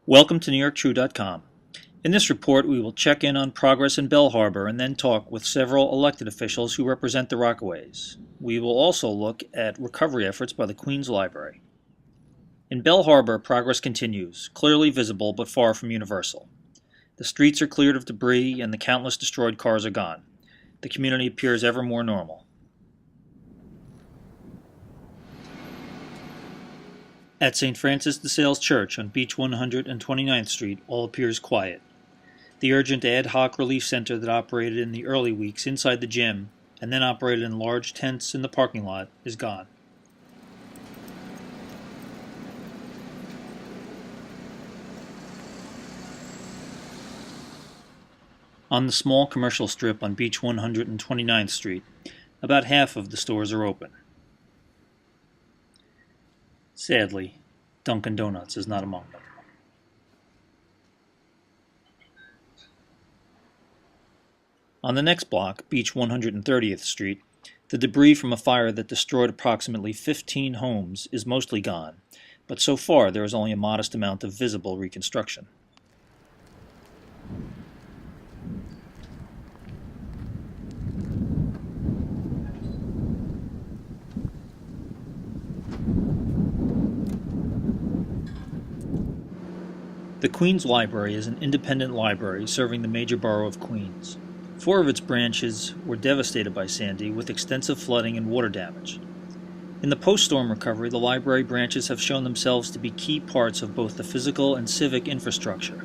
Welcome to NewYorkTrue.com. In this report, we will check in on progress in Belle Harbor and then talk with several elected officials who represent the Rockaways. We will also look at recovery efforts by the Queens Library. In Belle Harbor, progress continues, clearly visible but far from universal. The streets are cleared of debris and the countless destroyed cars are gone. The community appears ever more normal. At St. Francis de Sales Church on Beach 129th Street, all appears quiet. The urgent ad hoc relief center that operated in the early weeks inside the gym and then operated in large tents in the parking lot is gone. On the small commercial strip on Beach 129th Street, about half of the stores are open. Sadly, Dunkin' Donuts is not among them. On the next block, Beach 130th Street, the debris from a fire that destroyed approximately 15 homes is mostly gone, but so far there is only a modest amount of visible reconstruction. The Queens Library is an independent library serving the major borough of Queens. 4 of its branches were devastated by Sandy with extensive flooding and water damage. In the post-storm recovery, the library branches have shown themselves to be key parts of both the physical and civic infrastructure.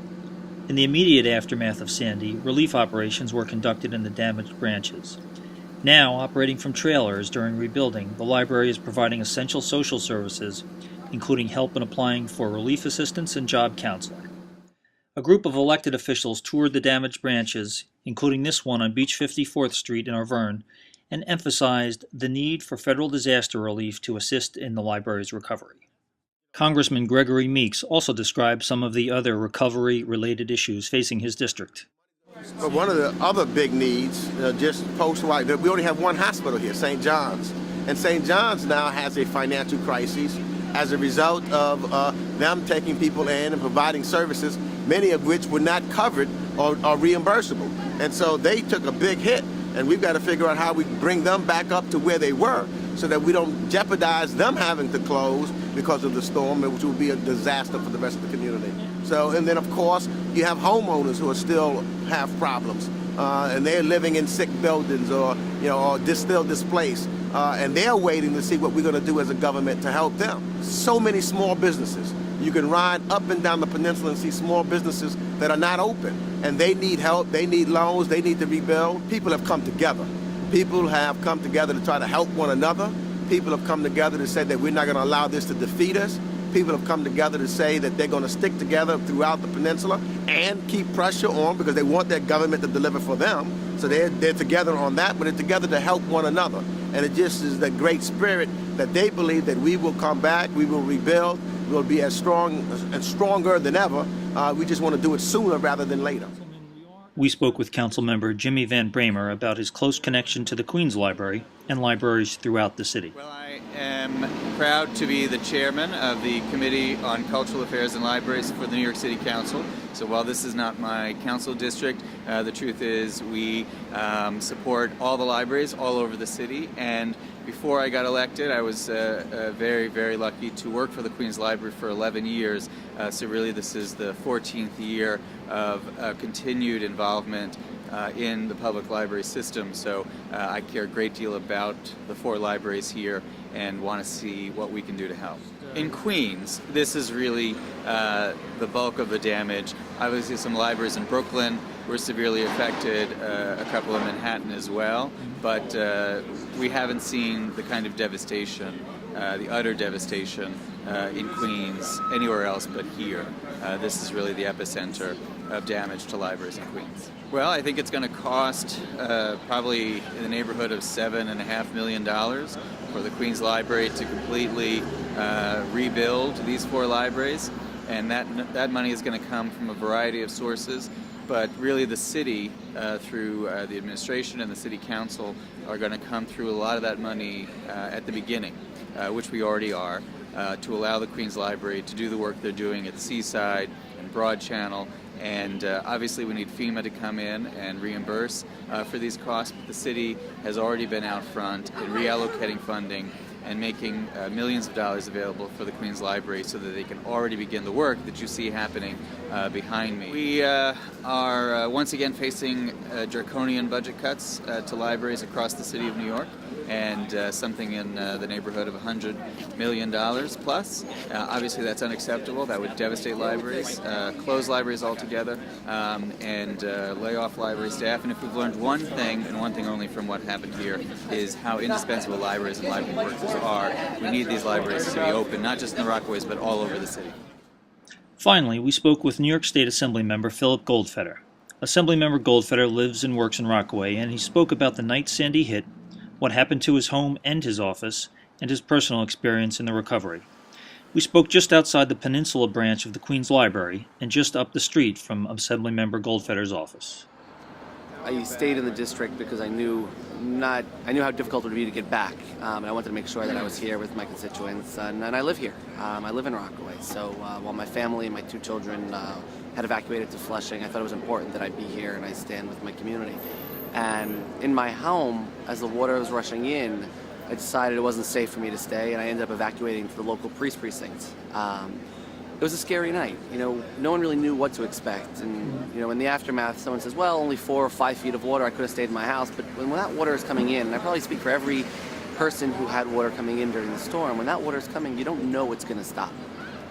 In the immediate aftermath of Sandy, relief operations were conducted in the damaged branches. Now, operating from trailers during rebuilding, the library is providing essential social services, including help in applying for relief assistance and job counseling. A group of elected officials toured the damaged branches, including this one on Beach 54th Street in Arverne, and emphasized the need for federal disaster relief to assist in the library's recovery. Congressman Gregory Meeks also described some of the other recovery-related issues facing his district. But one of the other big needs, just post-wide, we only have one hospital here, St. John's. And St. John's now has a financial crisis as a result of them taking people in and providing services, many of which were not covered or reimbursable. And so they took a big hit, and we've got to figure out how we bring them back up to where they were so that we don't jeopardize them having to close because of the storm, which will be a disaster for the rest of the community. So, and then of course, you have homeowners who are still have problems, and they're living in sick buildings or still displaced. And they're waiting to see what we're going to do as a government to help them. So many small businesses. You can ride up and down the peninsula and see small businesses that are not open. And they need help, they need loans, they need to rebuild. People have come together. People have come together to try to help one another. People have come together to say that we're not going to allow this to defeat us. People have come together to say that they're going to stick together throughout the peninsula and keep pressure on because they want their government to deliver for them. So they're together on that, but they're together to help one another. And it just is the great spirit that they believe that we will come back, we will rebuild, we'll be as strong and stronger than ever. We just want to do it sooner rather than later. We spoke with Councilmember Jimmy Van Bramer about his close connection to the Queens Library and libraries throughout the city. Well, I am proud to be the chairman of the Committee on Cultural Affairs and Libraries for the New York City Council. So while this is not my council district, the truth is we support all the libraries all over the city. And before I got elected, I was very, very lucky to work for the Queens Library for 11 years. So really this is the 14th year of continued involvement in the public library system. So I care a great deal about the 4 libraries here and want to see what we can do to help. In Queens, this is really the bulk of the damage. Obviously some libraries in Brooklyn were severely affected, a couple in Manhattan as well, but we haven't seen the kind of devastation, the utter devastation in Queens anywhere else but here. This is really the epicenter of damage to libraries in Queens. Well, I think it's going to cost probably in the neighborhood of $7.5 million for the Queens Library to completely rebuild these 4 libraries, and that money is going to come from a variety of sources. But really the city, through the administration and the city council, are going to come through a lot of that money at the beginning, which we already are. to allow the Queens Library to do the work they're doing at the Seaside and Broad Channel. And obviously we need FEMA to come in and reimburse for these costs. But the city has already been out front in reallocating funding and making millions of dollars available for the Queens Library so that they can already begin the work that you see happening behind me. We are once again facing draconian budget cuts to libraries across the city of New York, and something in the neighborhood of $100 million plus. Obviously that's unacceptable. That would devastate libraries, close libraries altogether, and lay off library staff. And if we've learned one thing, and one thing only from what happened here, is how indispensable libraries and library workers are. We need these libraries to be open, not just in the Rockaways, but all over the city. Finally, we spoke with New York State Assembly member Phillip Goldfeder. Assemblymember Goldfeder lives and works in Rockaway, and he spoke about the night Sandy hit, what happened to his home and his office, and his personal experience in the recovery. We spoke just outside the Peninsula branch of the Queens Library and just up the street from Assemblymember Goldfeder's office. I stayed in the district because I knew how difficult it would be to get back, and I wanted to make sure that I was here with my constituents, and I live here. I live in Rockaway, so while my family and my 2 children had evacuated to Flushing, I thought it was important that I be here and I stand with my community. And in my home, as the water was rushing in, I decided it wasn't safe for me to stay, and I ended up evacuating to the local police precinct. It was a scary night. No one really knew what to expect, and in the aftermath, someone says, "Well, only 4 or 5 feet of water. I could have stayed in my house." But when that water is coming in, and I probably speak for every person who had water coming in during the storm, when that water is coming, you don't know it's going to stop.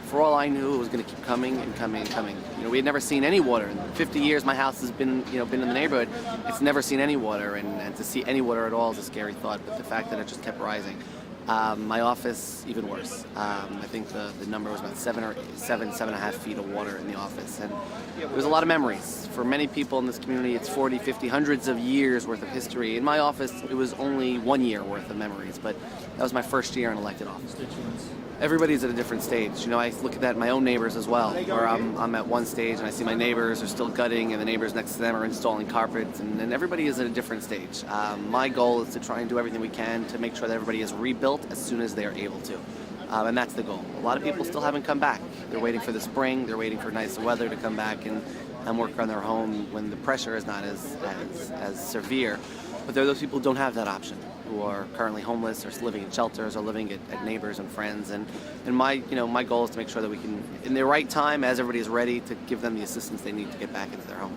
For all I knew, it was going to keep coming and coming and coming. We had never seen any water. In 50 years, my house has been in the neighborhood. It's never seen any water, and to see any water at all is a scary thought. But the fact that it just kept rising. My office, even worse. I think the number was about 7.5 feet of water in the office, and it was a lot of memories. For many people in this community, it's 40, 50, hundreds of years worth of history. In my office, it was only 1 year worth of memories, but that was my first year in elected office. Everybody's at a different stage. I look at that in my own neighbors as well, where I'm at one stage and I see my neighbors are still gutting and the neighbors next to them are installing carpets, and everybody is at a different stage. My goal is to try and do everything we can to make sure that everybody is rebuilt as soon as they are able to. And that's the goal. A lot of people still haven't come back. They're waiting for the spring, they're waiting for nice weather to come back and work on their home when the pressure is not as severe. But there are those people who don't have that option, who are currently homeless or living in shelters or living at neighbors and friends. And my goal is to make sure that we can, in the right time, as everybody is ready, to give them the assistance they need to get back into their home.